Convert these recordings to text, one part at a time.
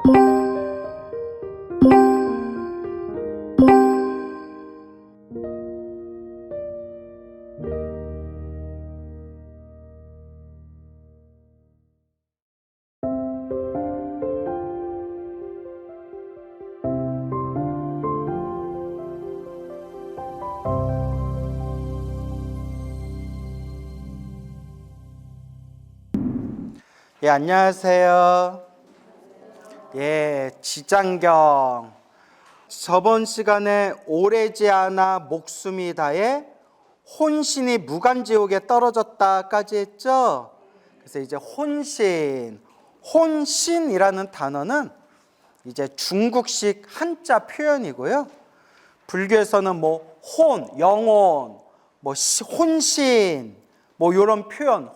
예, 안녕하세요. 예, 지장경. 저번 시간에 오래지 않아 목숨이 다해 혼신이 무간지옥에 떨어졌다까지 했죠. 그래서 이제 혼신이라는 단어는 이제 중국식 한자 표현이고요. 불교에서는 뭐 영혼, 뭐 혼신, 뭐 이런 표현,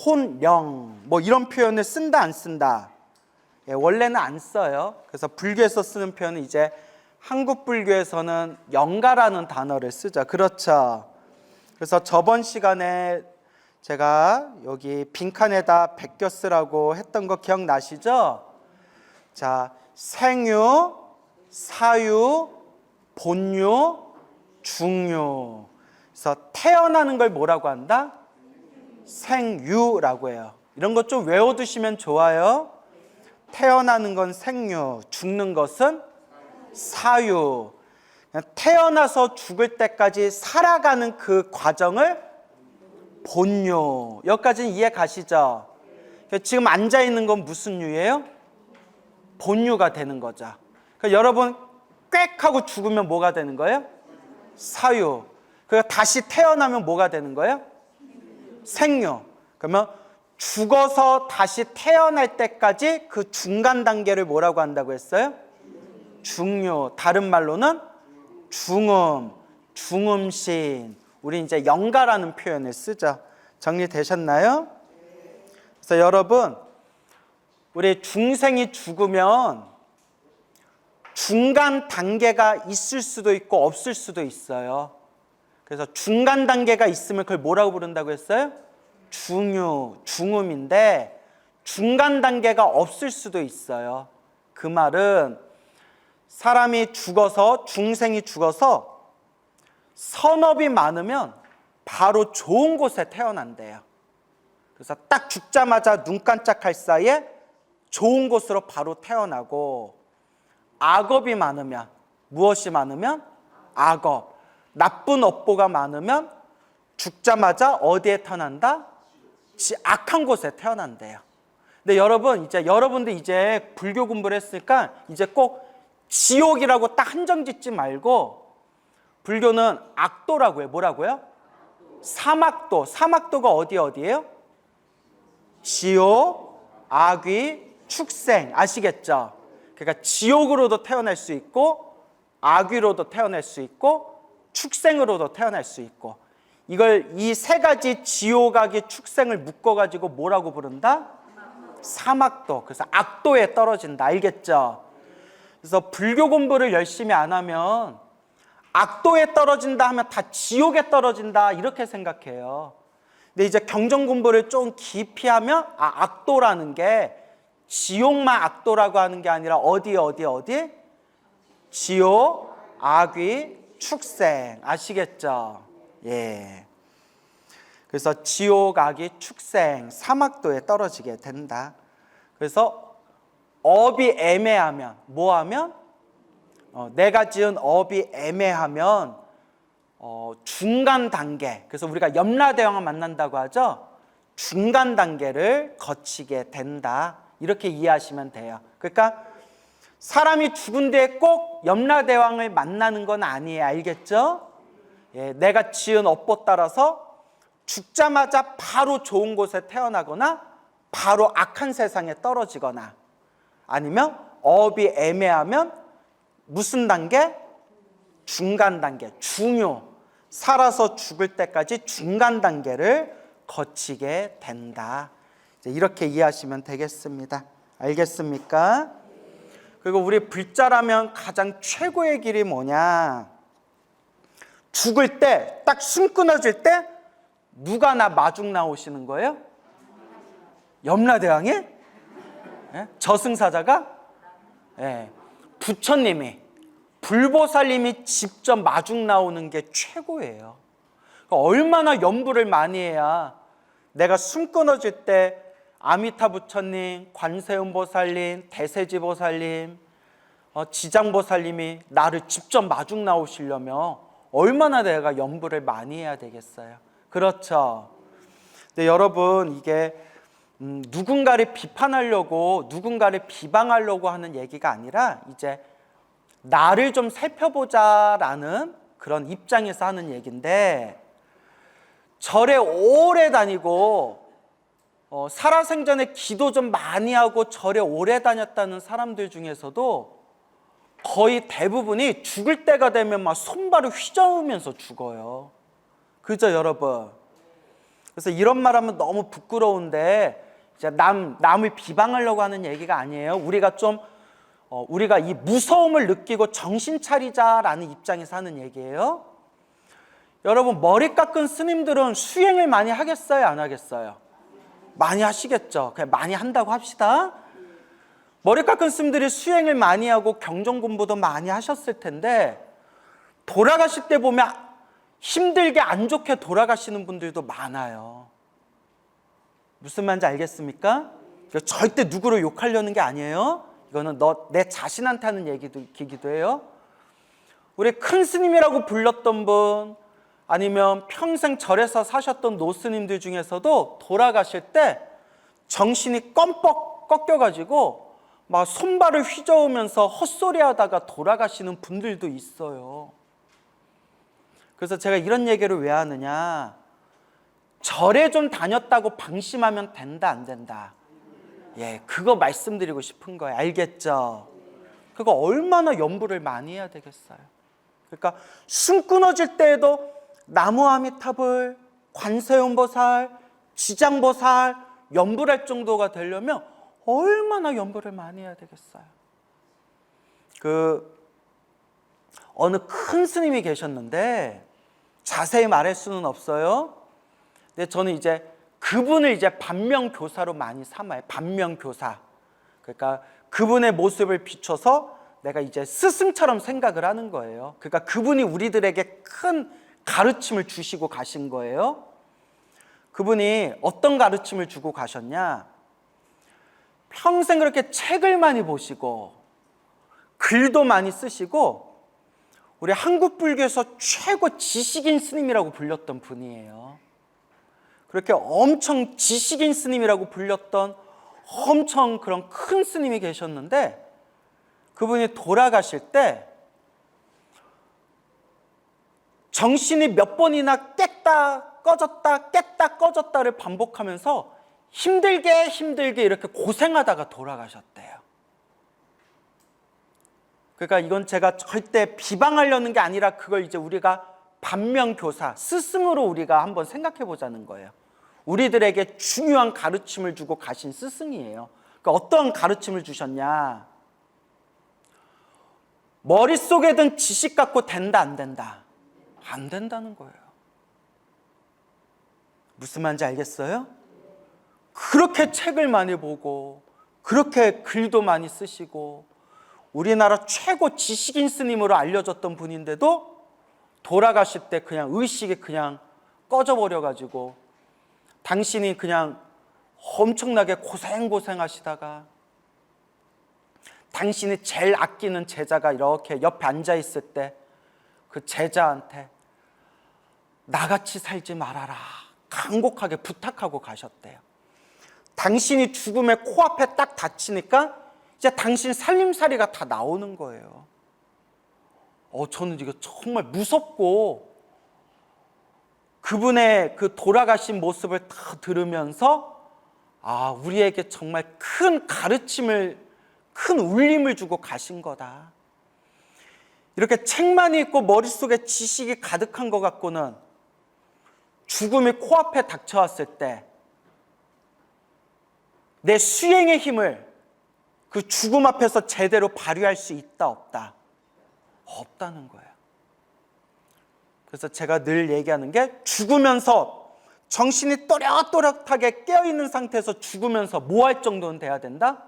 혼령, 뭐 이런 표현을 쓴다 안 쓴다? 예, 원래는 안 써요. 그래서 불교에서 쓰는 표현은 이제 한국 불교에서는 영가라는 단어를 쓰죠. 그렇죠. 그래서 저번 시간에 제가 여기 빈칸에다 베껴 쓰라고 했던 거 기억나시죠? 자, 생유, 사유, 본유, 중유. 그래서 태어나는 걸 뭐라고 한다? 생유라고 해요. 이런 것 좀 외워두시면 좋아요. 태어나는 건 생유, 죽는 것은 사유. 태어나서 죽을 때까지 살아가는 그 과정을 본유. 여기까지는 이해 가시죠? 지금 앉아있는 건 무슨 유예요? 본유가 되는 거죠. 그러니까 여러분 꽥 하고 죽으면 뭐가 되는 거예요? 사유. 그러니까 다시 태어나면 뭐가 되는 거예요? 생유. 그러면 죽어서 다시 태어날 때까지 그 중간 단계를 뭐라고 한다고 했어요? 중유. 다른 말로는 중음, 중음신. 우리 이제 영가라는 표현을 쓰죠. 정리되셨나요? 그래서 여러분, 우리 중생이 죽으면 중간 단계가 있을 수도 있고 없을 수도 있어요. 그래서 중간 단계가 있으면 그걸 뭐라고 부른다고 했어요? 중유, 중음인데 중간 단계가 없을 수도 있어요. 그 말은 사람이 죽어서, 중생이 죽어서 선업이 많으면 바로 좋은 곳에 태어난대요. 그래서 딱 죽자마자 눈 깜짝할 사이에 좋은 곳으로 바로 태어나고, 악업이 많으면, 무엇이 많으면? 악업. 나쁜 업보가 많으면 죽자마자 어디에 태어난다? 악한 곳에 태어난대요. 근데 여러분들 이제 불교 공부를 했으니까 이제 꼭 지옥이라고 딱 한정 짓지 말고, 불교는 악도라고 해요. 뭐라고요? 사막도. 사막도가 어디예요? 지옥, 악귀, 축생. 아시겠죠? 그러니까 지옥으로도 태어날 수 있고, 악귀로도 태어날 수 있고, 축생으로도 태어날 수 있고, 이걸 이 세 가지 지옥, 악귀, 축생을 묶어가지고 뭐라고 부른다? 사막도. 그래서 악도에 떨어진다. 알겠죠? 그래서 불교 공부를 열심히 안 하면 악도에 떨어진다 하면 다 지옥에 떨어진다 이렇게 생각해요. 근데 이제 경전 공부를 좀 깊이 하면 악도라는 게 지옥만 악도라고 하는 게 아니라 어디? 지옥, 악귀, 축생. 아시겠죠? 예. 그래서 지옥, 악귀, 축생, 사막도에 떨어지게 된다. 그래서 업이 애매하면 뭐하면? 내가 지은 업이 애매하면 중간 단계. 그래서 우리가 염라대왕을 만난다고 하죠. 중간 단계를 거치게 된다. 이렇게 이해하시면 돼요. 그러니까 사람이 죽은 뒤에 꼭 염라대왕을 만나는 건 아니에요. 알겠죠? 예, 내가 지은 업보 따라서 죽자마자 바로 좋은 곳에 태어나거나 바로 악한 세상에 떨어지거나, 아니면 업이 애매하면 무슨 단계? 중간 단계, 중요. 살아서 죽을 때까지 중간 단계를 거치게 된다. 이렇게 이해하시면 되겠습니다. 알겠습니까? 그리고 우리 불자라면 가장 최고의 길이 뭐냐? 죽을 때, 딱 숨 끊어질 때 누가 나 마중 나오시는 거예요? 염라대왕이? 예? 저승사자가? 예. 부처님이, 불보살님이 직접 마중 나오는 게 최고예요. 그러니까 얼마나 연부를 많이 해야 내가 숨 끊어질 때 아미타 부처님, 관세음보살님, 대세지보살님, 지장보살님이 나를 직접 마중 나오시려면 얼마나 내가 연부를 많이 해야 되겠어요. 그렇죠. 근데 여러분, 이게 누군가를 비판하려고, 누군가를 비방하려고 하는 얘기가 아니라 이제 나를 좀 살펴보자라는 그런 입장에서 하는 얘기인데, 절에 오래 다니고 살아생전에 기도 좀 많이 하고 절에 오래 다녔다는 사람들 중에서도 거의 대부분이 죽을 때가 되면 막 손발을 휘저으면서 죽어요. 그죠, 여러분? 그래서 이런 말하면 너무 부끄러운데, 이제 남을 비방하려고 하는 얘기가 아니에요. 우리가 이 무서움을 느끼고 정신 차리자라는 입장에서 하는 얘기예요. 여러분, 머리 깎은 스님들은 수행을 많이 하겠어요, 안 하겠어요? 많이 하시겠죠. 그냥 많이 한다고 합시다. 머리 깎은 스님들이 수행을 많이 하고 경전 공부도 많이 하셨을 텐데, 돌아가실 때 보면 힘들게 안 좋게 돌아가시는 분들도 많아요. 무슨 말인지 알겠습니까? 절대 누구를 욕하려는 게 아니에요. 이거는 내 자신한테 하는 얘기기도 해요. 우리 큰 스님이라고 불렀던 분, 아니면 평생 절에서 사셨던 노스님들 중에서도 돌아가실 때 정신이 껌뻑 꺾여가지고 막 손발을 휘저으면서 헛소리 하다가 돌아가시는 분들도 있어요. 그래서 제가 이런 얘기를 왜 하느냐, 절에 좀 다녔다고 방심하면 된다, 안 된다? 예, 그거 말씀드리고 싶은 거예요. 알겠죠? 그거 얼마나 연부를 많이 해야 되겠어요. 그러니까 숨 끊어질 때에도 나무아미타불, 관세음보살, 지장보살 연부할 정도가 되려면 얼마나 연부를 많이 해야 되겠어요. 어느 큰 스님이 계셨는데 자세히 말할 수는 없어요. 근데 저는 이제 그분을 이제 반면교사로 많이 삼아요. 반면교사. 그러니까 그분의 모습을 비춰서 내가 이제 스승처럼 생각을 하는 거예요. 그러니까 그분이 우리들에게 큰 가르침을 주시고 가신 거예요. 그분이 어떤 가르침을 주고 가셨냐? 평생 그렇게 책을 많이 보시고 글도 많이 쓰시고 우리 한국 불교에서 최고 지식인 스님이라고 불렸던 분이에요. 그렇게 엄청 지식인 스님이라고 불렸던 엄청 그런 큰 스님이 계셨는데, 그분이 돌아가실 때 정신이 몇 번이나 깼다 꺼졌다 깼다 꺼졌다를 반복하면서 힘들게 이렇게 고생하다가 돌아가셨대요. 그러니까 이건 제가 절대 비방하려는 게 아니라 그걸 이제 우리가 반면교사, 스승으로 우리가 한번 생각해 보자는 거예요. 우리들에게 중요한 가르침을 주고 가신 스승이에요. 그러니까 어떤 가르침을 주셨냐? 머릿속에 든 지식 갖고 된다, 안 된다? 안 된다는 거예요. 무슨 말인지 알겠어요? 그렇게 책을 많이 보고 그렇게 글도 많이 쓰시고 우리나라 최고 지식인 스님으로 알려졌던 분인데도 돌아가실 때 그냥 의식이 그냥 꺼져버려가지고 당신이 그냥 엄청나게 고생하시다가 당신이 제일 아끼는 제자가 이렇게 옆에 앉아있을 때 그 제자한테 나같이 살지 말아라 간곡하게 부탁하고 가셨대요. 당신이 죽음에 코앞에 딱 닥치니까 이제 당신 살림살이가 다 나오는 거예요. 저는 이거 정말 무섭고 그분의 그 돌아가신 모습을 다 들으면서 우리에게 정말 큰 가르침을, 큰 울림을 주고 가신 거다. 이렇게 책만 읽고 머릿속에 지식이 가득한 것 같고는 죽음이 코앞에 닥쳐왔을 때 내 수행의 힘을 그 죽음 앞에서 제대로 발휘할 수 있다, 없다? 없다는 거예요. 그래서 제가 늘 얘기하는 게 죽으면서 정신이 또렷또렷하게 깨어있는 상태에서 죽으면서 뭐 할 정도는 돼야 된다?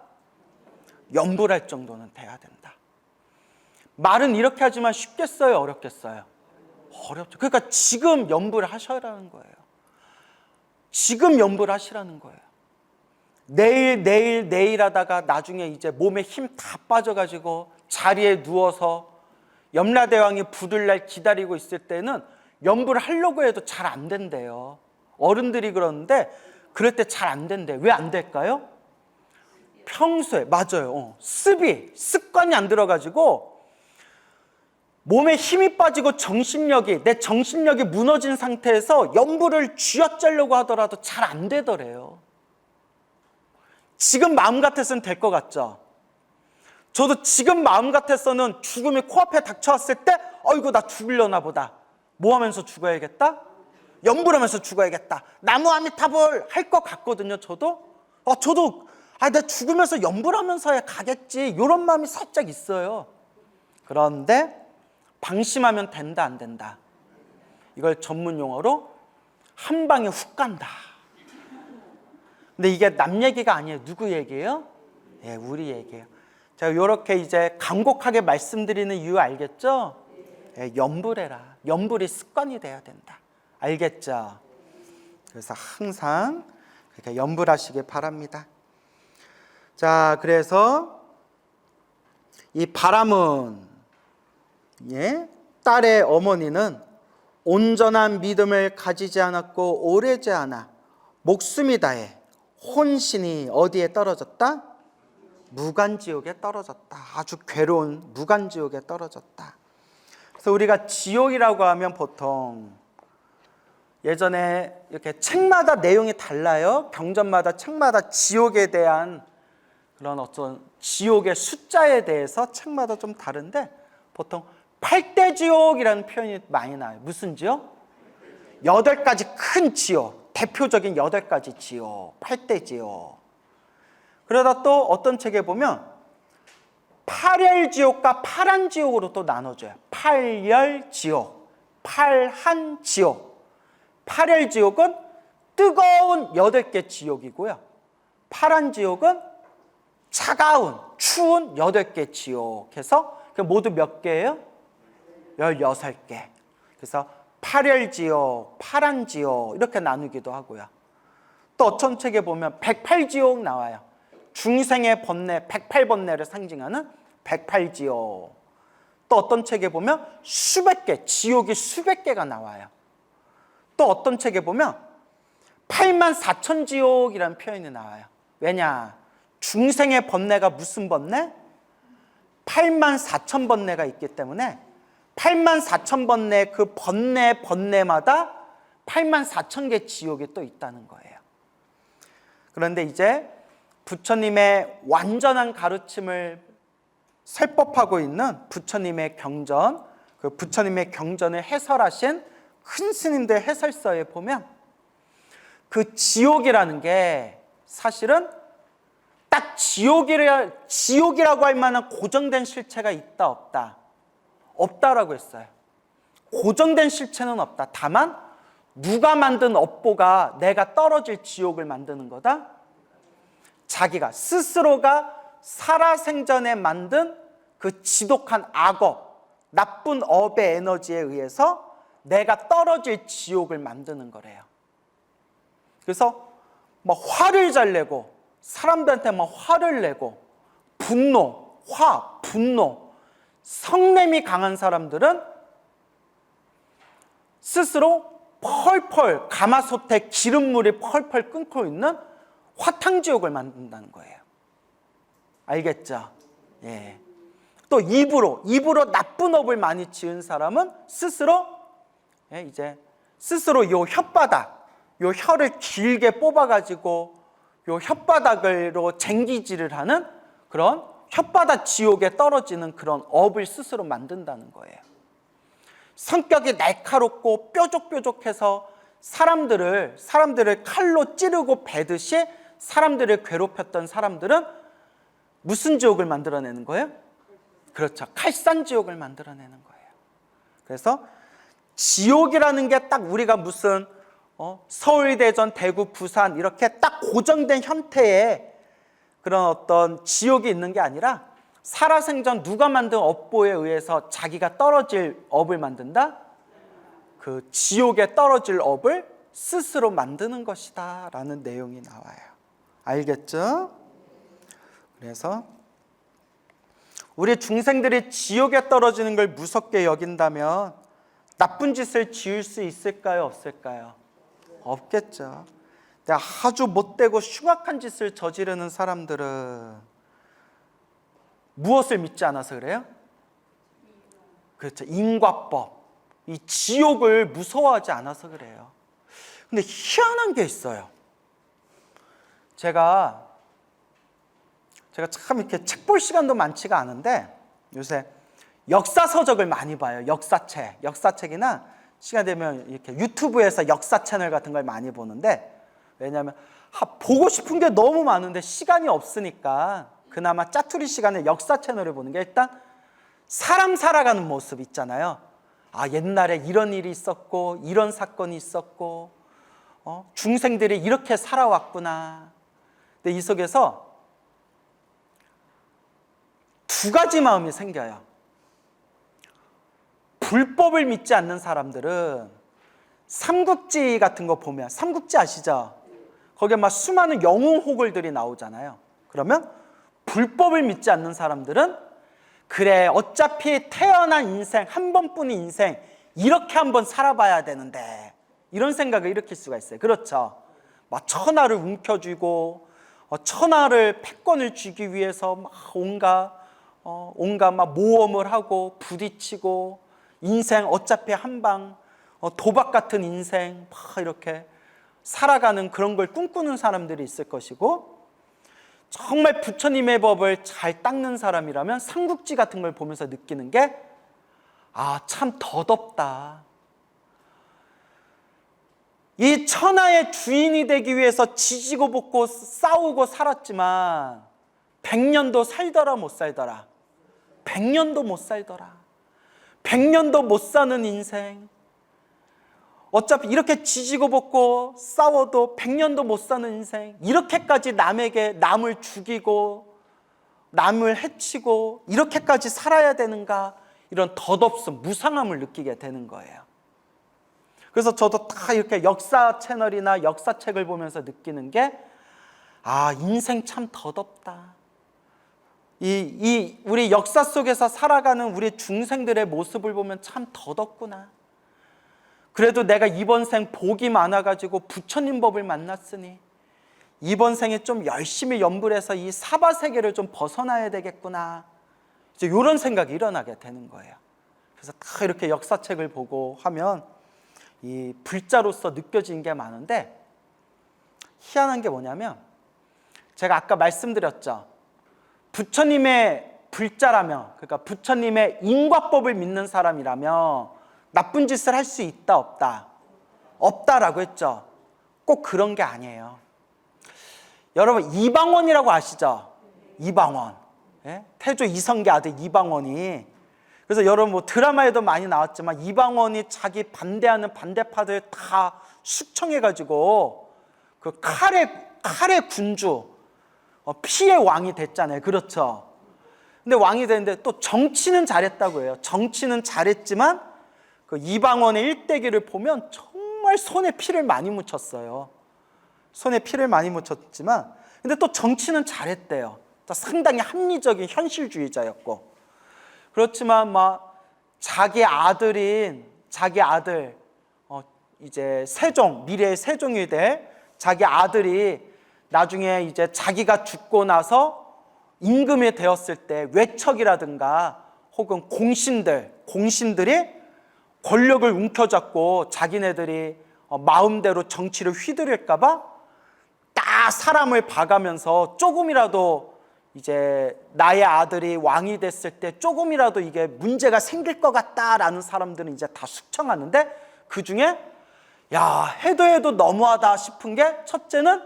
염불할 정도는 돼야 된다. 말은 이렇게 하지만 쉽겠어요? 어렵겠어요? 어렵죠. 그러니까 지금 염불을 하셔라는 거예요. 지금 염불 하시라는 거예요. 내일 하다가 나중에 이제 몸에 힘 다 빠져가지고 자리에 누워서 염라대왕이 부를 날 기다리고 있을 때는 염불을 하려고 해도 잘 안 된대요. 어른들이 그러는데 그럴 때 잘 안 된대. 왜 안 될까요? 평소에, 맞아요. 습관이 안 들어가지고 몸에 힘이 빠지고 내 정신력이 무너진 상태에서 염불을 쥐어짜려고 하더라도 잘 안 되더래요. 지금 마음 같아서는 될 것 같죠? 저도 지금 마음 같아서는 죽음이 코앞에 닥쳐왔을 때 어이구 나 죽으려나 보다. 뭐 하면서 죽어야겠다? 염불하면서 죽어야겠다. 나무 아미타불 할 것 같거든요. 저도 나 죽으면서 염불하면서야 가겠지, 이런 마음이 살짝 있어요. 그런데 방심하면 된다 안 된다? 이걸 전문 용어로 한 방에 훅 간다. 근데 이게 남 얘기가 아니에요. 누구 얘기예요? 예, 우리 얘기예요. 제가 이렇게 이제 간곡하게 말씀드리는 이유 알겠죠? 예, 염불해라. 염불이 습관이 돼야 된다. 알겠죠? 그래서 항상 그렇게 염불하시길 바랍니다. 자, 그래서 이 바람은, 딸의 어머니는 온전한 믿음을 가지지 않았고 오래지 않아 목숨이 다해 혼신이 어디에 떨어졌다? 무간지옥에 떨어졌다. 아주 괴로운 무간지옥에 떨어졌다. 그래서 우리가 지옥이라고 하면 보통 예전에 이렇게 책마다 내용이 달라요. 경전마다 책마다 지옥에 대한 그런 어떤 지옥의 숫자에 대해서 책마다 좀 다른데 보통 8대 지옥이라는 표현이 많이 나와요. 무슨 지옥? 8가지 큰 지옥, 대표적인 8가지 지옥, 8대 지옥. 그러다 또 어떤 책에 보면 8열지옥과 파란지옥으로 또 나눠줘요. 8열지옥, 8한지옥. 8열지옥은 뜨거운 8개 지옥이고요. 파란지옥은 차가운, 추운 8개 지옥 해서 모두 몇 개예요? 16개. 그래서 8열지옥, 파란지옥 이렇게 나누기도 하고요. 또 어떤 책에 보면 108지옥 나와요. 중생의 번뇌, 108번뇌를 상징하는 108지옥. 또 어떤 책에 보면 수백 개, 지옥이 수백 개가 나와요. 또 어떤 책에 보면 84,000지옥이라는 표현이 나와요. 왜냐? 중생의 번뇌가 무슨 번뇌? 84,000번뇌가 있기 때문에 84,000번뇌 그 번뇌마다 84,000개 지옥이 또 있다는 거예요. 그런데 이제 부처님의 완전한 가르침을 설법하고 있는 부처님의 경전, 그 부처님의 경전을 해설하신 큰 스님들 해설서에 보면 그 지옥이라는 게 사실은 딱 지옥이라고 할 만한 고정된 실체가 있다 없다? 없다라고 했어요. 고정된 실체는 없다. 다만 누가 만든 업보가 내가 떨어질 지옥을 만드는 거다? 자기가 스스로가 살아생전에 만든 그 지독한 악업, 나쁜 업의 에너지에 의해서 내가 떨어질 지옥을 만드는 거래요. 그래서 막 화를 잘 내고 사람들한테 막 화를 내고 분노, 성냄이 강한 사람들은 스스로 펄펄 가마솥에 기름물이 펄펄 끓고 있는 화탕지옥을 만든다는 거예요. 알겠죠? 예. 또 입으로 나쁜 업을 많이 지은 사람은 스스로 요 혓바닥, 요 혀를 길게 뽑아가지고 요 혓바닥으로 쟁기질을 하는 그런 혓바닥 지옥에 떨어지는 그런 업을 스스로 만든다는 거예요. 성격이 날카롭고 뾰족뾰족해서 사람들을 칼로 찌르고 베듯이 사람들을 괴롭혔던 사람들은 무슨 지옥을 만들어내는 거예요? 그렇죠. 칼산지옥을 만들어내는 거예요. 그래서 지옥이라는 게 딱 우리가 무슨 서울, 대전, 대구, 부산 이렇게 딱 고정된 형태의 그런 어떤 지옥이 있는 게 아니라 살아생전 누가 만든 업보에 의해서 자기가 떨어질 업을 만든다? 그 지옥에 떨어질 업을 스스로 만드는 것이다 라는 내용이 나와요. 알겠죠? 그래서 우리 중생들이 지옥에 떨어지는 걸 무섭게 여긴다면 나쁜 짓을 지을 수 있을까요? 없을까요? 없겠죠. 근데 아주 못되고 흉악한 짓을 저지르는 사람들은 무엇을 믿지 않아서 그래요? 그렇죠. 인과법. 이 지옥을 무서워하지 않아서 그래요. 근데 희한한 게 있어요. 제가 참 이렇게 책 볼 시간도 많지가 않은데 요새 역사서적을 많이 봐요. 역사책이나 시간 되면 이렇게 유튜브에서 역사 채널 같은 걸 많이 보는데, 왜냐하면 보고 싶은 게 너무 많은데 시간이 없으니까 그나마 짜투리 시간에 역사 채널을 보는 게, 일단 사람 살아가는 모습 있잖아요. 아, 옛날에 이런 일이 있었고 이런 사건이 있었고 중생들이 이렇게 살아왔구나. 근데 이 속에서 두 가지 마음이 생겨요. 불법을 믿지 않는 사람들은 삼국지 같은 거 보면, 삼국지 아시죠? 거기에 막 수많은 영웅호걸들이 나오잖아요. 그러면 불법을 믿지 않는 사람들은 그래, 어차피 태어난 인생, 한 번뿐인 인생 이렇게 한번 살아봐야 되는데, 이런 생각을 일으킬 수가 있어요. 그렇죠? 막 천하를 움켜쥐고 천하를 패권을 쥐기 위해서 막 온갖 막 모험을 하고 부딪히고, 인생 어차피 한방 도박 같은 인생 막 이렇게 살아가는 그런 걸 꿈꾸는 사람들이 있을 것이고, 정말 부처님의 법을 잘 닦는 사람이라면 삼국지 같은 걸 보면서 느끼는 게, 아, 참 덧없다. 이 천하의 주인이 되기 위해서 지지고 볶고 싸우고 살았지만 100년도 살더라 못 살더라. 100년도 못 살더라. 100년도 못 사는 인생. 어차피 이렇게 지지고 볶고 싸워도 100년도 못 사는 인생, 이렇게까지 남을 죽이고 남을 해치고 이렇게까지 살아야 되는가, 이런 덧없음, 무상함을 느끼게 되는 거예요. 그래서 저도 다 이렇게 역사 채널이나 역사책을 보면서 느끼는 게, 아, 인생 참 덧없다. 우리 역사 속에서 살아가는 우리 중생들의 모습을 보면 참 덧없구나. 그래도 내가 이번 생 복이 많아가지고 부처님 법을 만났으니 이번 생에 좀 열심히 연불해서 이 사바세계를 좀 벗어나야 되겠구나. 이제 이런 생각이 일어나게 되는 거예요. 그래서 다 이렇게 역사책을 보고 하면 이 불자로서 느껴지는 게 많은데, 희한한 게 뭐냐면, 제가 아까 말씀드렸죠. 부처님의 불자라면, 그러니까 부처님의 인과법을 믿는 사람이라면 나쁜 짓을 할 수 있다 없다? 없다라고 했죠. 꼭 그런 게 아니에요. 여러분, 이방원이라고 아시죠? 이방원. 예? 태조 이성계 아들 이방원이, 그래서 여러분 뭐 드라마에도 많이 나왔지만 이방원이 자기 반대하는 반대파들 다 숙청해가지고 그 칼의 군주, 피의 왕이 됐잖아요. 그렇죠? 근데 왕이 됐는데 또 정치는 잘했다고 해요. 정치는 잘했지만 그 이방원의 일대기를 보면 정말 손에 피를 많이 묻혔어요. 손에 피를 많이 묻혔지만, 근데 또 정치는 잘했대요. 상당히 합리적인 현실주의자였고. 그렇지만 막 자기 아들 이제 세종, 미래의 세종이 될 자기 아들이 나중에 이제 자기가 죽고 나서 임금이 되었을 때 외척이라든가 혹은 공신들이 권력을 움켜잡고 자기네들이 마음대로 정치를 휘두를까 봐 딱 사람을 봐가면서, 조금이라도 이제 나의 아들이 왕이 됐을 때 조금이라도 이게 문제가 생길 것 같다라는 사람들은 이제 다 숙청하는데, 그 중에 야, 해도 너무하다 싶은 게, 첫째는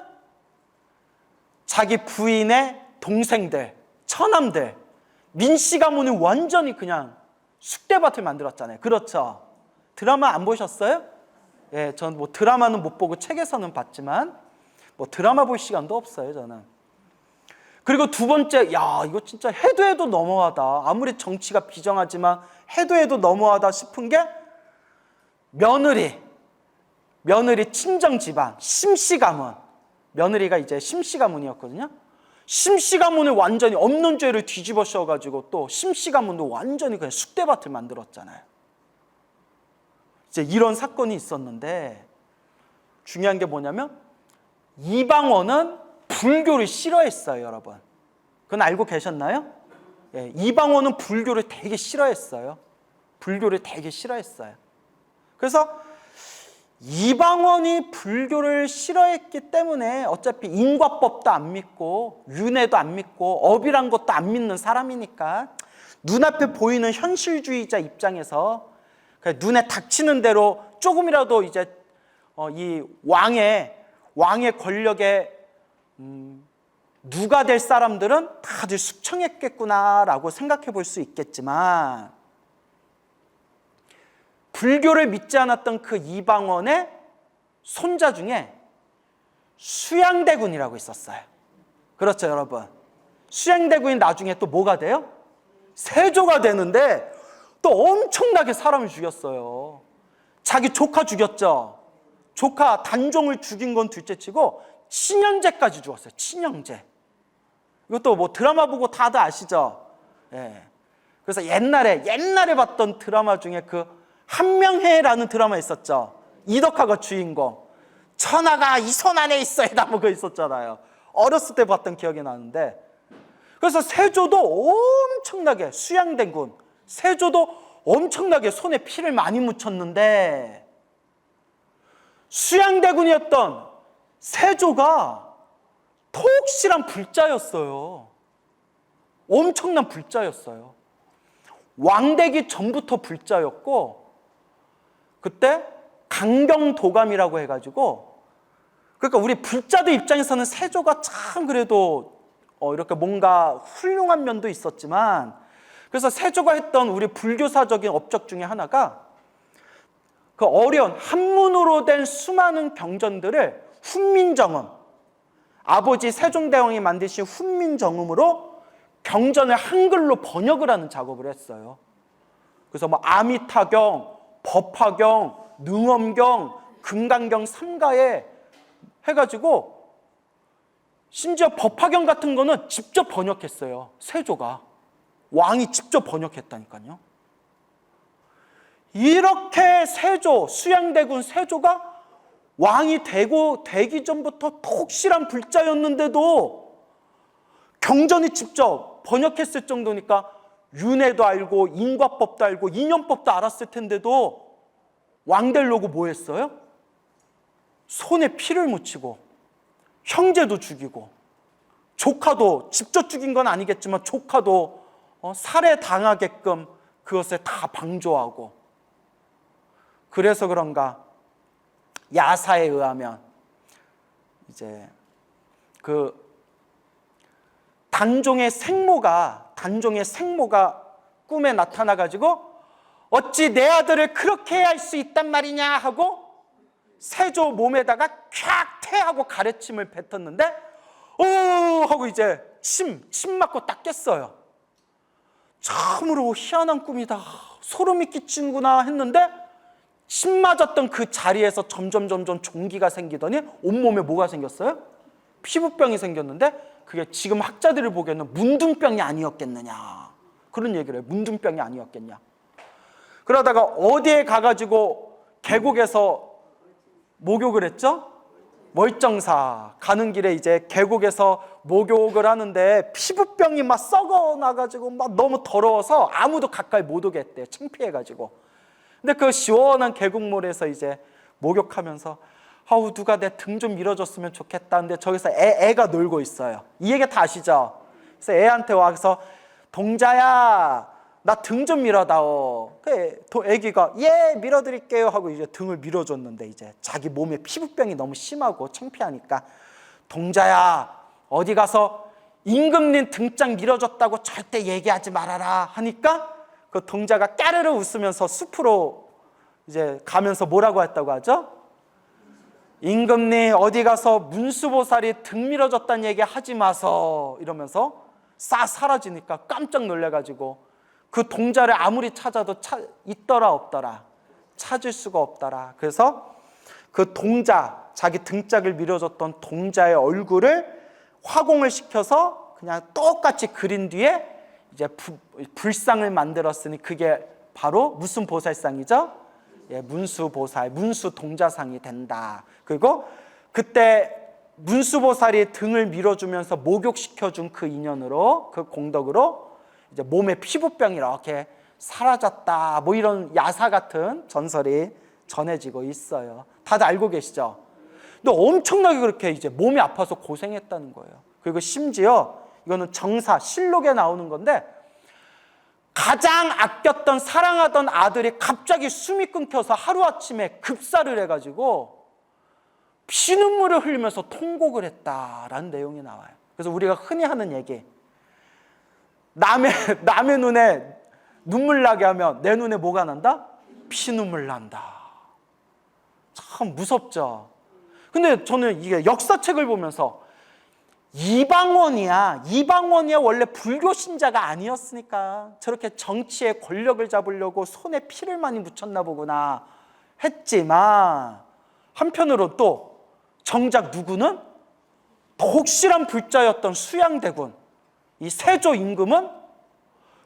자기 부인의 동생들, 처남들, 민씨 가문은 완전히 그냥 쑥대밭을 만들었잖아요. 그렇죠? 드라마 안 보셨어요? 예, 전 뭐 드라마는 못 보고 책에서는 봤지만 뭐 드라마 볼 시간도 없어요, 저는. 그리고 두 번째, 야, 이거 진짜 해도 해도 너무하다. 아무리 정치가 비정하지만 해도 해도 너무하다 싶은 게 며느리 친정 집안, 심씨 가문. 며느리가 이제 심씨 가문이었거든요. 심씨 가문을 완전히 없는 죄를 뒤집어 씌워가지고 또 심씨 가문도 완전히 그냥 쑥대밭을 만들었잖아요. 이제 이런 사건이 있었는데 중요한 게 뭐냐면 이방원은 불교를 싫어했어요, 여러분. 그건 알고 계셨나요? 예, 이방원은 불교를 되게 싫어했어요. 불교를 되게 싫어했어요. 그래서 이방원이 불교를 싫어했기 때문에 어차피 인과법도 안 믿고 윤회도 안 믿고 업이란 것도 안 믿는 사람이니까 눈앞에 보이는 현실주의자 입장에서 그냥 눈에 닥치는 대로 조금이라도 이제 이 왕의 권력에 누가 될 사람들은 다들 숙청했겠구나라고 생각해 볼 수 있겠지만 불교를 믿지 않았던 그 이방원의 손자 중에 수양대군이라고 있었어요. 그렇죠, 여러분. 수양대군이 나중에 또 뭐가 돼요? 세조가 되는데 또 엄청나게 사람을 죽였어요. 자기 조카 죽였죠. 조카 단종을 죽인 건 둘째치고 친형제까지 죽었어요. 친형제. 이것도 뭐 드라마 보고 다들 아시죠? 예. 그래서 옛날에 봤던 드라마 중에 그 한명회라는 드라마 있었죠. 이덕화가 주인공. 천하가 이 손 안에 있어야 뭐 그거 있었잖아요. 어렸을 때 봤던 기억이 나는데 그래서 세조도 엄청나게 수양대군 세조도 엄청나게 손에 피를 많이 묻혔는데 수양대군이었던 세조가 톡실한 불자였어요. 엄청난 불자였어요. 왕되기 전부터 불자였고 그때 강경도감이라고 해가지고 그러니까 우리 불자들 입장에서는 세조가 참 그래도 이렇게 뭔가 훌륭한 면도 있었지만 그래서 세조가 했던 우리 불교사적인 업적 중에 하나가 그 어려운 한문으로 된 수많은 경전들을 훈민정음 아버지 세종대왕이 만드신 훈민정음으로 경전을 한글로 번역을 하는 작업을 했어요. 그래서 뭐 아미타경, 법화경, 능엄경, 금강경 3가에 해가지고 심지어 법화경 같은 거는 직접 번역했어요. 세조가. 왕이 직접 번역했다니까요. 이렇게 수양대군 세조가 왕이 되기 전부터 톡실한 불자였는데도 경전이 직접 번역했을 정도니까 윤회도 알고 인과법도 알고 인연법도 알았을 텐데도 왕 되려고 뭐 했어요? 손에 피를 묻히고 형제도 죽이고 조카도 직접 죽인 건 아니겠지만 조카도 살해당하게끔 그것을 다 방조하고 그래서 그런가 야사에 의하면 이제 그 단종의 생모가 꿈에 나타나가지고 어찌 내 아들을 그렇게 할 수 있단 말이냐 하고 세조 몸에다가 콱 태하고 가래침을 뱉었는데 하고 이제 침 맞고 딱 깼어요. 참으로 희한한 꿈이다. 소름이 끼치는구나 했는데 침 맞았던 그 자리에서 점점 종기가 생기더니 온몸에 뭐가 생겼어요? 피부병이 생겼는데 그게 지금 학자들을 보기에는 문둥병이 아니었겠느냐 그런 얘기를 해요. 문둥병이 아니었겠냐. 그러다가 어디에 가가지고 계곡에서 목욕을 했죠? 멀정사 가는 길에 이제 계곡에서 목욕을 하는데 피부병이 막 썩어나가지고 막 너무 더러워서 아무도 가까이 못 오게 했대요. 창피해가지고. 근데 그 시원한 계곡물에서 이제 목욕하면서 아우 누가 내 등 좀 밀어줬으면 좋겠다. 근데 저기서 애가 놀고 있어요. 이 얘기 다 아시죠? 그래서 애한테 와서 동자야 나 등 좀 밀어다오. 애기가 예 밀어드릴게요 하고 이제 등을 밀어줬는데 이제 자기 몸에 피부병이 너무 심하고 창피하니까 동자야 어디 가서 임금님 등짝 밀어줬다고 절대 얘기하지 말아라 하니까 그 동자가 까르르 웃으면서 숲으로 이제 가면서 뭐라고 했다고 하죠? 임금님 어디 가서 문수보살이 등 밀어줬다는 얘기 하지 마서 이러면서 싹 사라지니까 깜짝 놀래가지고 그 동자를 아무리 찾아도 있더라 없더라, 찾을 수가 없더라. 그래서 그 동자, 자기 등짝을 밀어줬던 동자의 얼굴을 화공을 시켜서 그냥 똑같이 그린 뒤에 이제 불상을 만들었으니 그게 바로 무슨 보살상이죠? 예, 문수보살, 문수동자상이 된다. 그리고 그때 문수보살이 등을 밀어주면서 목욕시켜준 그 인연으로, 그 공덕으로 이제 몸에 피부병이 이렇게 사라졌다, 뭐 이런 야사 같은 전설이 전해지고 있어요. 다들 알고 계시죠? 근데 엄청나게 그렇게 이제 몸이 아파서 고생했다는 거예요. 그리고 심지어 이거는 정사, 실록에 나오는 건데 가장 아꼈던 사랑하던 아들이 갑자기 숨이 끊겨서 하루아침에 급사를 해가지고 피눈물을 흘리면서 통곡을 했다라는 내용이 나와요. 그래서 우리가 흔히 하는 얘기, 남의 눈에 눈물 나게 하면 내 눈에 뭐가 난다? 피눈물 난다. 참 무섭죠. 근데 저는 이게 역사책을 보면서 이방원이야 원래 불교 신자가 아니었으니까 저렇게 정치에 권력을 잡으려고 손에 피를 많이 묻혔나 보구나 했지만, 한편으로 또 정작 누구는 독실한 불자였던 수양대군, 이 세조 임금은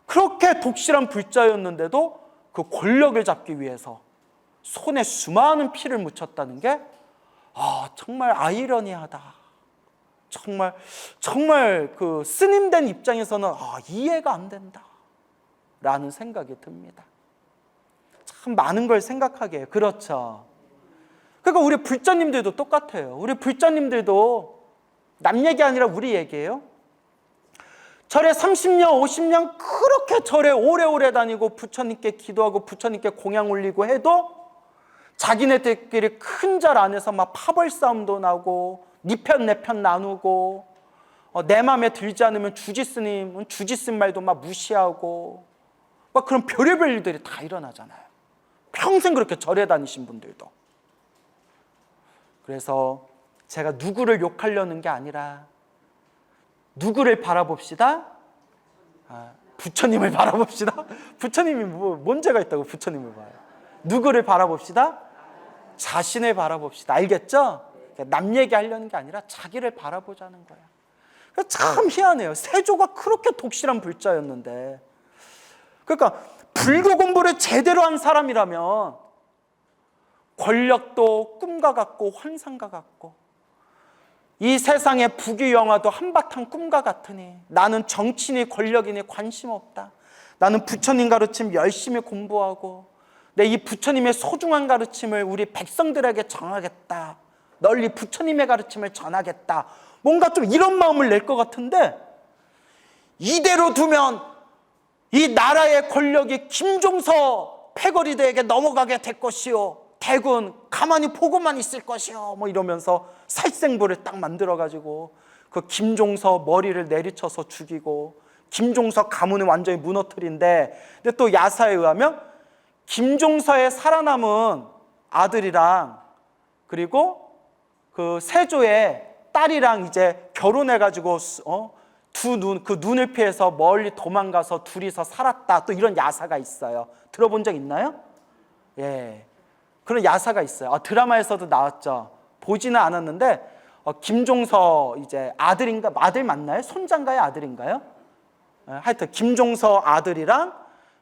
그렇게 독실한 불자였는데도 그 권력을 잡기 위해서 손에 수많은 피를 묻혔다는 게 정말 아이러니하다. 정말 그 스님된 입장에서는 이해가 안 된다 라는 생각이 듭니다. 참 많은 걸 생각하게 해요. 그렇죠. 그러니까 우리 불자님들도 똑같아요. 우리 불자님들도 남 얘기 아니라 우리 얘기예요. 절에 30년 50년 그렇게 절에 오래오래 다니고 부처님께 기도하고 부처님께 공양 올리고 해도 자기네들끼리 큰 절 안에서 막 파벌 싸움도 나고 네 편 내 편 나누고, 내 마음에 들지 않으면 주지스님은 주지스님 말도 막 무시하고, 막 그런 별의별 일들이 다 일어나잖아요. 평생 그렇게 절에 다니신 분들도. 그래서 제가 누구를 욕하려는 게 아니라 누구를 바라봅시다? 부처님을 바라봅시다. 부처님이 뭔 죄가 있다고 부처님을 봐요. 누구를 바라봅시다? 자신을 바라봅시다. 알겠죠? 남 얘기하려는 게 아니라 자기를 바라보자는 거야. 참 희한해요. 세조가 그렇게 독실한 불자였는데, 그러니까 불교 공부를 제대로 한 사람이라면 권력도 꿈과 같고 환상과 같고 이 세상의 부귀영화도 한바탕 꿈과 같으니 나는 정치니 권력이니 관심 없다. 나는 부처님 가르침 열심히 공부하고 내 이 부처님의 소중한 가르침을 우리 백성들에게 전하겠다. 널리 부처님의 가르침을 전하겠다. 뭔가 좀 이런 마음을 낼 것 같은데, 이대로 두면 이 나라의 권력이 김종서 패거리대에게 넘어가게 될 것이요, 대군 가만히 보고만 있을 것이요, 뭐 이러면서 살생부를 딱 만들어가지고 그 김종서 머리를 내리쳐서 죽이고 김종서 가문을 완전히 무너뜨린데, 근데 또 야사에 의하면 김종서의 살아남은 아들이랑 그리고 그 세조의 딸이랑 이제 결혼해가지고 그 눈을 피해서 멀리 도망가서 둘이서 살았다. 또 이런 야사가 있어요. 들어본 적 있나요? 예, 그런 야사가 있어요. 드라마에서도 나왔죠. 보지는 않았는데 김종서 이제 아들인가, 아들 맞나요? 손자인가요? 아들인가요? 하여튼 김종서 아들이랑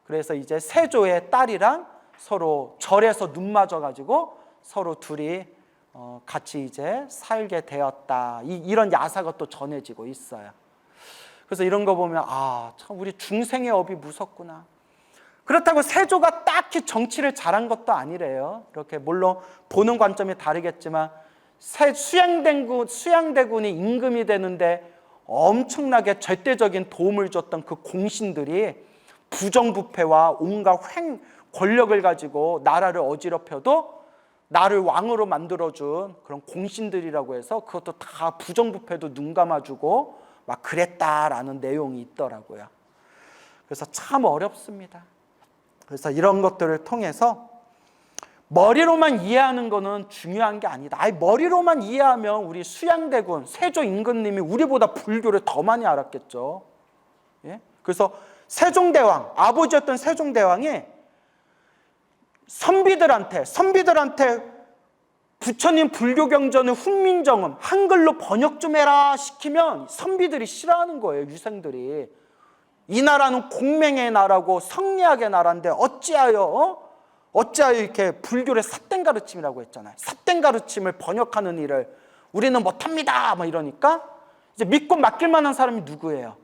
그래서 이제 세조의 딸이랑 서로 절에서 눈 맞아가지고 서로 둘이 같이 이제 살게 되었다. 이런 야사가 또 전해지고 있어요. 그래서 이런 거 보면 참 우리 중생의 업이 무섭구나. 그렇다고 세조가 딱히 정치를 잘한 것도 아니래요. 이렇게 물론 보는 관점이 다르겠지만 수양대군이 임금이 되는데 엄청나게 절대적인 도움을 줬던 그 공신들이 부정부패와 온갖 권력을 가지고 나라를 어지럽혀도 나를 왕으로 만들어준 그런 공신들이라고 해서 그것도 다 부정부패도 눈 감아주고 막 그랬다라는 내용이 있더라고요. 그래서 참 어렵습니다. 그래서 이런 것들을 통해서 머리로만 이해하는 거는 중요한 게 아니다. 머리로만 이해하면 우리 수양대군 세조 임금님이 우리보다 불교를 더 많이 알았겠죠. 예? 그래서 세종대왕, 아버지였던 세종대왕이 선비들한테 부처님 불교 경전의 훈민정음 한글로 번역 좀 해라 시키면 선비들이 싫어하는 거예요. 유생들이. 이 나라는 공맹의 나라고 성리학의 나라인데 어찌하여 이렇게 불교를 삿된 가르침이라고 했잖아요. 삿된 가르침을 번역하는 일을 우리는 못합니다 막 이러니까 이제 믿고 맡길 만한 사람이 누구예요?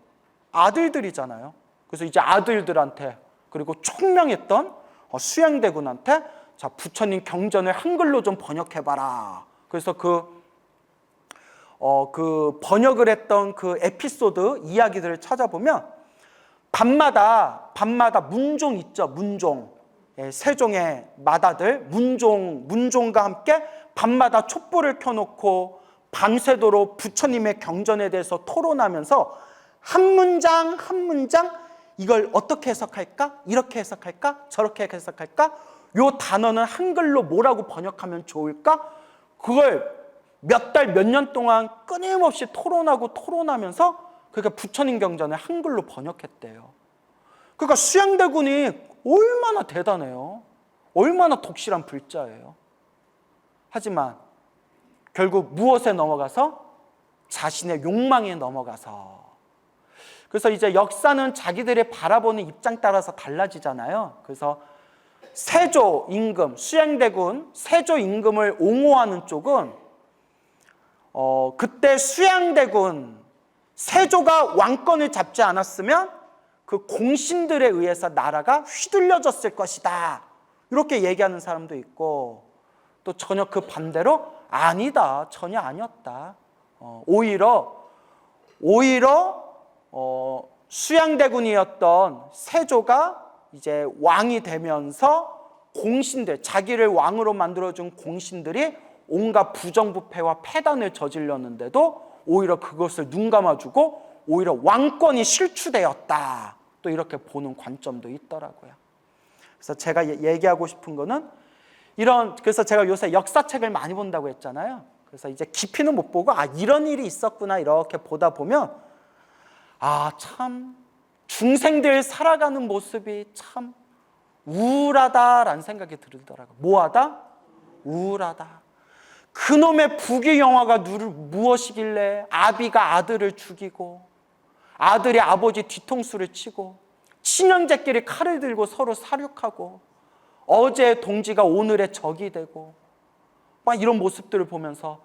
아들들이잖아요. 그래서 이제 아들들한테 그리고 총명했던 수양대군한테 자, 부처님 경전을 한글로 좀 번역해봐라. 그래서 그 번역을 했던 그 에피소드 이야기들을 찾아보면 밤마다 문종 있죠. 문종. 세종의 마다들 문종과 함께 밤마다 촛불을 켜놓고 밤새도록 부처님의 경전에 대해서 토론하면서 한 문장 이걸 어떻게 해석할까? 이렇게 해석할까? 저렇게 해석할까? 요 단어는 한글로 뭐라고 번역하면 좋을까? 그걸 몇 달, 몇 년 동안 끊임없이 토론하면서 그러니까 부처님 경전을 한글로 번역했대요. 그러니까 수양대군이 얼마나 대단해요. 얼마나 독실한 불자예요. 하지만 결국 무엇에 넘어가서? 자신의 욕망에 넘어가서. 그래서 이제 역사는 자기들이 바라보는 입장 따라서 달라지잖아요. 그래서 세조 임금, 수양대군 세조 임금을 옹호하는 쪽은 그때 수양대군 세조가 왕권을 잡지 않았으면 그 공신들에 의해서 나라가 휘둘려졌을 것이다. 이렇게 얘기하는 사람도 있고 또 전혀 그 반대로 아니다. 전혀 아니었다. 오히려 수양대군이었던 세조가 이제 왕이 되면서 공신들, 자기를 왕으로 만들어준 공신들이 온갖 부정부패와 패단을 저질렀는데도 오히려 그것을 눈감아주고 오히려 왕권이 실추되었다. 또 이렇게 보는 관점도 있더라고요. 그래서 제가 얘기하고 싶은 거는 그래서 제가 요새 역사책을 많이 본다고 했잖아요. 그래서 이제 깊이는 못 보고 이런 일이 있었구나 이렇게 보다 보면 참 중생들 살아가는 모습이 참 우울하다라는 생각이 들더라고요. 뭐하다? 우울하다. 그놈의 부귀영화가 무엇이길래 아비가 아들을 죽이고 아들이 아버지 뒤통수를 치고 친형제끼리 칼을 들고 서로 사륙하고 어제의 동지가 오늘의 적이 되고 막 이런 모습들을 보면서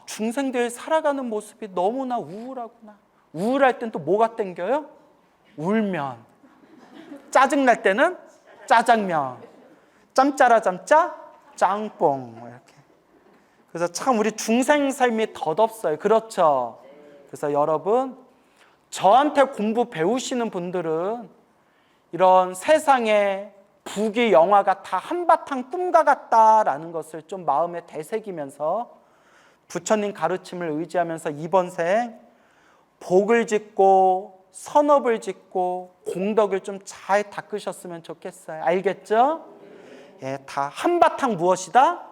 중생들 살아가는 모습이 너무나 우울하구나. 우울할 땐 또 뭐가 땡겨요? 울면. 짜증날 때는 짜장면. 짬짜라 짬짜 짬뽕 이렇게. 그래서 참 우리 중생 삶이 덧없어요. 그렇죠? 그래서 여러분 저한테 공부 배우시는 분들은 이런 세상의 부귀 영화가 다 한바탕 꿈과 같다라는 것을 좀 마음에 되새기면서 부처님 가르침을 의지하면서 이번 생 복을 짓고 선업을 짓고 공덕을 좀 잘 닦으셨으면 좋겠어요. 알겠죠? 예, 다 한바탕 무엇이다?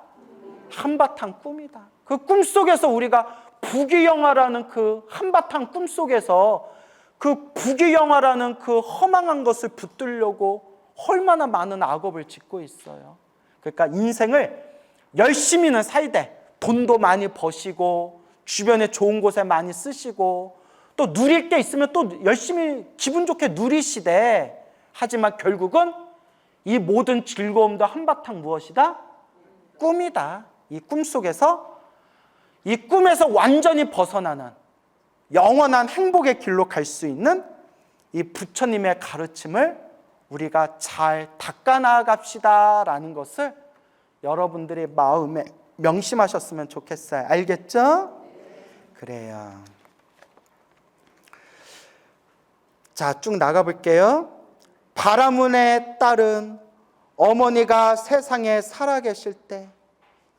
한바탕 꿈이다. 그 꿈 속에서 우리가 부귀영화라는 그 한바탕 꿈 속에서 그 부귀영화라는 그 허망한 것을 붙들려고 얼마나 많은 악업을 짓고 있어요. 그러니까 인생을 열심히는 살되 돈도 많이 버시고 주변에 좋은 곳에 많이 쓰시고 또 누릴 게 있으면 또 열심히 기분 좋게 누리시되 하지만 결국은 이 모든 즐거움도 한바탕 무엇이다? 꿈이다. 이 꿈 속에서 이 꿈에서 완전히 벗어나는 영원한 행복의 길로 갈 수 있는 이 부처님의 가르침을 우리가 잘 닦아나갑시다라는 것을 여러분들의 마음에 명심하셨으면 좋겠어요. 알겠죠? 그래요. 자, 쭉 나가볼게요. 바라문의 딸은 어머니가 세상에 살아계실 때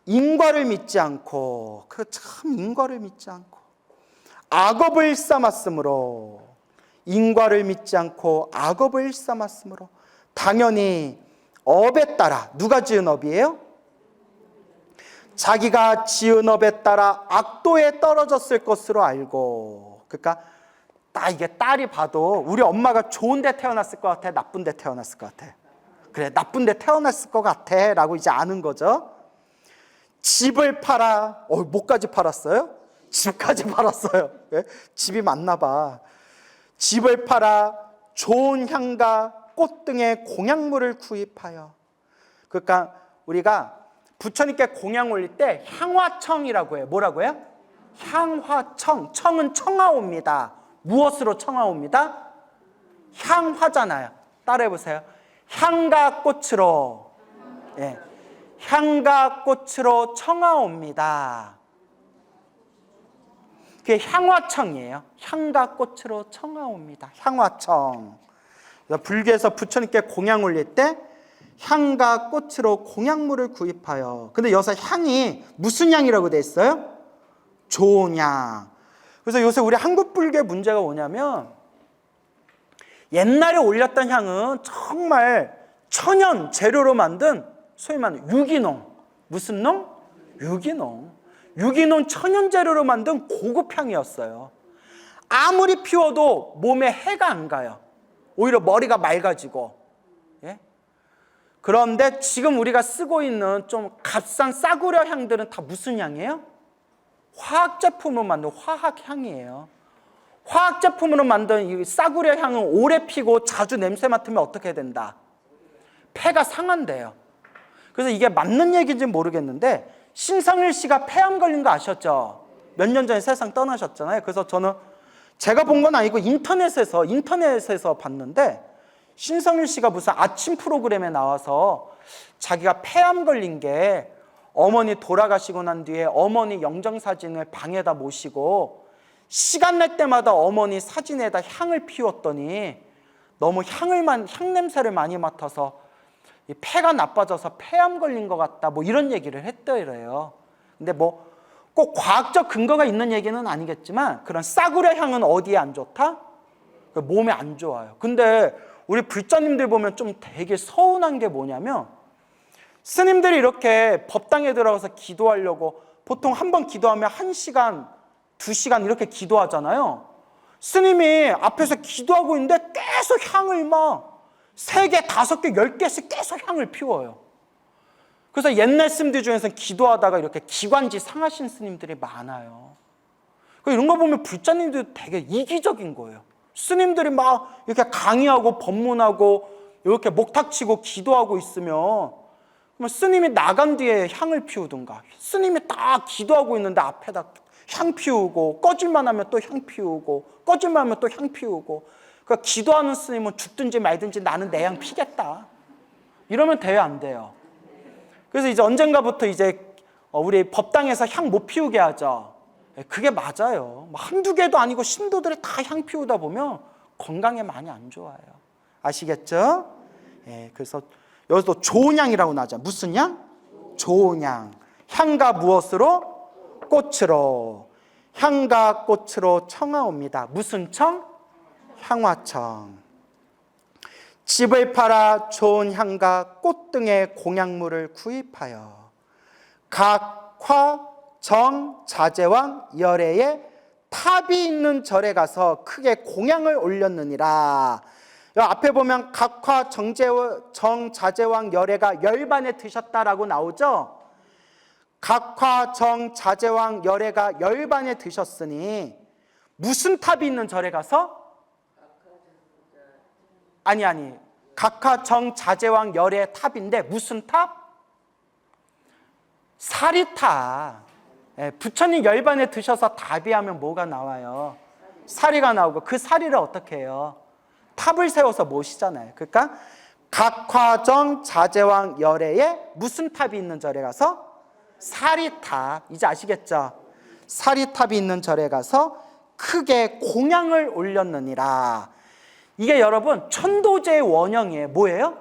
인과를 믿지 않고 참 인과를 믿지 않고 악업을 삼았으므로 인과를 믿지 않고 악업을 삼았으므로 당연히 업에 따라, 누가 지은 업이에요? 자기가 지은 업에 따라 악도에 떨어졌을 것으로 알고. 그러니까 딱 이게 딸이 봐도 우리 엄마가 좋은 데 태어났을 것 같아, 나쁜 데 태어났을 것 같아? 그래, 나쁜 데 태어났을 것 같아 라고 이제 아는 거죠. 집을 팔아. 뭐까지 팔았어요? 집까지 팔았어요. 네? 집이 많나 봐. 집을 팔아 좋은 향과 꽃 등의 공약물을 구입하여. 그러니까 우리가 부처님께 공양 올릴 때 향화청이라고 해요. 뭐라고 해요? 향화청. 청은 청하옵니다. 무엇으로 청하옵니다? 향화잖아요. 따라해 보세요. 향과 꽃으로. 예. 향과 꽃으로 청하옵니다. 그게 향화청이에요. 향과 꽃으로 청하옵니다. 향화청. 불교에서 부처님께 공양 올릴 때 향과 꽃으로 공약물을 구입하여. 근데 여기서 향이 무슨 향이라고 돼 있어요? 좋은 향. 그래서 요새 우리 한국 불교의 문제가 뭐냐면 옛날에 올렸던 향은 정말 천연 재료로 만든 소위 말하는 유기농. 무슨 농? 유기농. 유기농 천연 재료로 만든 고급 향이었어요. 아무리 피워도 몸에 해가 안 가요. 오히려 머리가 맑아지고. 예? 그런데 지금 우리가 쓰고 있는 좀 값싼 싸구려 향들은 다 무슨 향이에요? 화학 제품으로 만든 화학 향이에요. 화학 제품으로 만든 이 싸구려 향은 오래 피고 자주 냄새 맡으면 어떻게 된다? 폐가 상한대요. 그래서 이게 맞는 얘기인지는 모르겠는데 신성일 씨가 폐암 걸린 거 아셨죠? 몇 년 전에 세상 떠나셨잖아요. 그래서 저는 제가 본 건 아니고 인터넷에서 봤는데 신성일 씨가 무슨 아침 프로그램에 나와서 자기가 폐암 걸린 게 어머니 돌아가시고 난 뒤에 어머니 영정사진을 방에다 모시고 시간 날 때마다 어머니 사진에다 향을 피웠더니 너무 향 냄새를 많이 맡아서 폐가 나빠져서 폐암 걸린 것 같다, 뭐 이런 얘기를 했더래요. 근데 뭐 꼭 과학적 근거가 있는 얘기는 아니겠지만 그런 싸구려 향은 어디에 안 좋다? 몸에 안 좋아요. 근데 우리 불자님들 보면 좀 되게 서운한 게 뭐냐면 스님들이 이렇게 법당에 들어가서 기도하려고 보통 한 번 기도하면 1시간, 2시간 이렇게 기도하잖아요. 스님이 앞에서 기도하고 있는데 계속 향을 막 3개, 5개, 10개씩 계속 향을 피워요. 그래서 옛날 스님들 중에서는 기도하다가 이렇게 기관지 상하신 스님들이 많아요. 이런 거 보면 불자님들 되게 이기적인 거예요. 스님들이 막 이렇게 강의하고 법문하고 이렇게 목탁치고 기도하고 있으면 스님이 나간 뒤에 향을 피우든가, 스님이 딱 기도하고 있는데 앞에다 향 피우고, 꺼질만 하면 또 향 피우고, 꺼질만 하면 또 향 피우고. 그러니까 기도하는 스님은 죽든지 말든지 나는 내 향 피겠다. 이러면 돼요, 안 돼요? 그래서 이제 언젠가부터 이제 우리 법당에서 향 못 피우게 하죠. 그게 맞아요. 한두 개도 아니고 신도들이 다 향 피우다 보면 건강에 많이 안 좋아요. 아시겠죠? 예, 그래서 여기서 좋은 향이라고 나오죠. 무슨 향? 좋은 향. 향과 무엇으로? 꽃으로. 향과 꽃으로 청하옵니다. 무슨 청? 향화청. 집을 팔아 좋은 향과 꽃 등의 공약물을 구입하여 각 화, 정, 자재왕, 열애의 탑이 있는 절에 가서 크게 공양을 올렸느니라. 앞에 보면 각화, 정, 자재왕, 열애가 열반에 드셨다라고 나오죠. 각화, 정, 자재왕, 열애가 열반에 드셨으니 무슨 탑이 있는 절에 가서? 아니 각화, 정, 자재왕, 열애 탑인데 무슨 탑? 사리탑. 부처님 열반에 드셔서 다비하면 뭐가 나와요? 사리가 나오고 그 사리를 어떻게 해요? 탑을 세워서 모시잖아요. 그러니까 각화정 자재왕 열애에 무슨 탑이 있는 절에 가서? 사리탑. 이제 아시겠죠? 사리탑이 있는 절에 가서 크게 공양을 올렸느니라. 이게 여러분 천도제의 원형이에요. 뭐예요?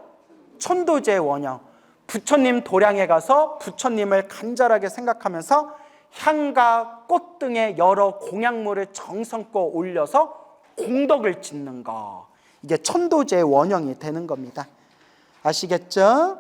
천도제의 원형. 부처님 도량에 가서 부처님을 간절하게 생각하면서 향과 꽃 등의 여러 공약물을 정성껏 올려서 공덕을 짓는 거. 이게 천도제의 원형이 되는 겁니다. 아시겠죠?